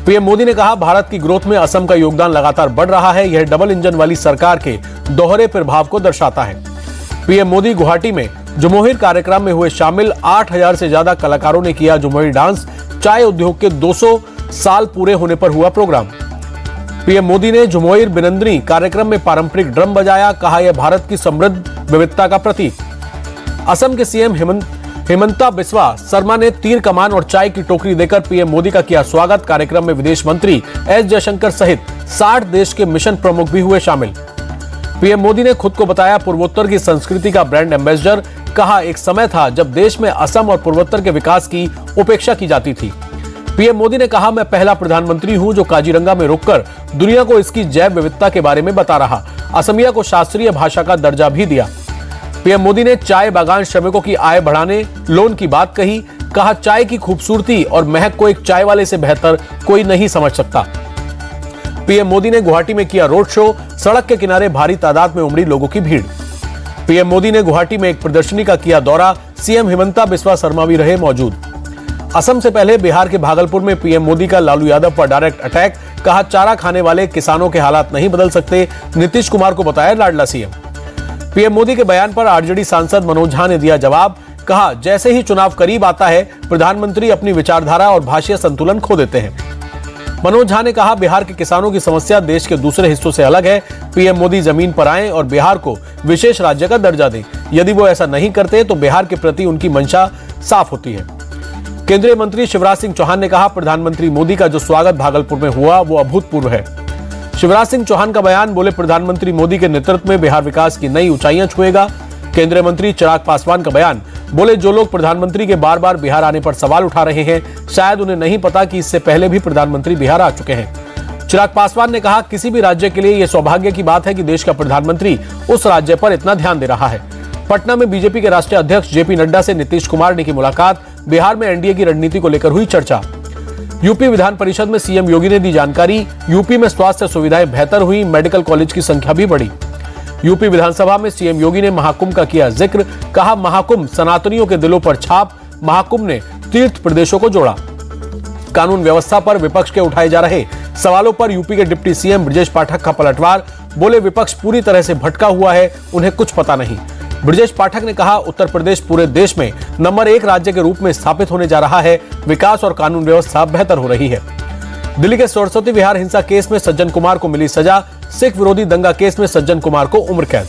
PM Modi ने कहा, भारत की ग्रोथ में असम का योगदान लगातार बढ़ रहा है। यह डबल इंजन वाली सरकार के दोहरे प्रभाव को दर्शाता है। पीएम मोदी गुवाहाटी में जमोहिर कार्यक्रम में हुए शामिल। 8000 से ज्यादा कलाकारों ने किया जमोहिर डांस। चाय उद्योग के 200 साल पूरे होने पर हुआ प्रोग्राम। पीएम मोदी ने जमोहिर बिनंदनी कार्यक्रम में पारंपरिक ड्रम बजाया। कहा, यह भारत की समृद्ध विविधता का प्रतीक। असम के सीएम हिमंता बिस्वा शर्मा ने तीर कमान और चाय की टोकरी देकर पीएम मोदी का किया स्वागत। कार्यक्रम में विदेश मंत्री एस जयशंकर सहित 60 देश के मिशन प्रमुख भी हुए शामिल। पीएम मोदी ने खुद को बताया पूर्वोत्तर की संस्कृति का ब्रांड एम्बेसडर। कहा, एक समय था जब देश में असम और पूर्वोत्तर के विकास की उपेक्षा की जाती थी। पीएम मोदी ने कहा, मैं पहला प्रधानमंत्री हूं जो काजीरंगा में रुककर दुनिया को इसकी जैव विविधता के बारे में बता रहा। असमिया को शास्त्रीय भाषा का दर्जा भी दिया। पीएम मोदी ने चाय बागान श्रमिकों की आय बढ़ाने लोन की बात कही। कहा, चाय की खूबसूरती और महक को एक चाय वाले से बेहतर कोई नहीं समझ सकता। पीएम मोदी ने गुवाहाटी में किया रोड शो। सड़क के किनारे भारी तादाद में उमड़ी लोगों की भीड़। पीएम मोदी ने गुवाहाटी में एक प्रदर्शनी का किया दौरा। सीएम हिमंता बिस्वा शर्मा भी रहे मौजूद। असम से पहले बिहार के भागलपुर में पीएम मोदी का लालू यादव पर डायरेक्ट अटैक। कहा, चारा खाने वाले किसानों के हालात नहीं बदल सकते। नीतीश कुमार को बताया लाडला सीएम। पीएम मोदी के बयान पर आरजेडी सांसद मनोज झा ने दिया जवाब। कहा, जैसे ही चुनाव करीब आता है प्रधानमंत्री अपनी विचारधारा और भाषीय संतुलन खो देते हैं। मनोज झा ने कहा, बिहार के किसानों की समस्या देश के दूसरे हिस्सों से अलग है। पीएम मोदी जमीन पर आएं और बिहार को विशेष राज्य का दर्जा दें। यदि वो ऐसा नहीं करते तो बिहार के प्रति उनकी मंशा साफ होती है। केंद्रीय मंत्री शिवराज सिंह चौहान ने कहा, प्रधानमंत्री मोदी का जो स्वागत भागलपुर में हुआ वो अभूतपूर्व है। शिवराज सिंह चौहान का बयान। बोले, प्रधानमंत्री मोदी के नेतृत्व में बिहार विकास की नई ऊंचाइयां छुएगा। केंद्रीय मंत्री चिराग पासवान का बयान। बोले, जो लोग प्रधानमंत्री के बार बार बिहार आने पर सवाल उठा रहे हैं शायद उन्हें नहीं पता कि इससे पहले भी प्रधानमंत्री बिहार आ चुके हैं। चिराग पासवान ने कहा, किसी भी राज्य के लिए यह सौभाग्य की बात है कि देश का प्रधानमंत्री उस राज्य पर इतना ध्यान दे रहा है। पटना में बीजेपी के राष्ट्रीय अध्यक्ष जेपी नड्डा से नीतीश कुमार ने की मुलाकात। बिहार में एनडीए की रणनीति को लेकर हुई चर्चा। यूपी विधान परिषद में सीएम योगी ने दी जानकारी। यूपी में स्वास्थ्य सुविधाएं बेहतर हुई। मेडिकल कॉलेज की संख्या भी बढ़ी। यूपी विधानसभा में सीएम योगी ने महाकुंभ का किया जिक्र। कहा, महाकुंभ सनातनियों के दिलों पर छाप। महाकुंभ ने तीर्थ प्रदेशों को जोड़ा। कानून व्यवस्था पर विपक्ष के उठाए जा रहे सवालों पर यूपी के डिप्टी सीएम ब्रजेश पाठक का पलटवार। बोले, विपक्ष पूरी तरह से भटका हुआ है, उन्हें कुछ पता नहीं। ब्रजेश पाठक ने कहा, उत्तर प्रदेश पूरे देश में नंबर 1 राज्य के रूप में स्थापित होने जा रहा है। विकास और कानून व्यवस्था बेहतर हो रही है। दिल्ली के सरस्वती विहार हिंसा केस में सज्जन कुमार को मिली सजा। सिख विरोधी दंगा केस में सज्जन कुमार को उम्र कैद।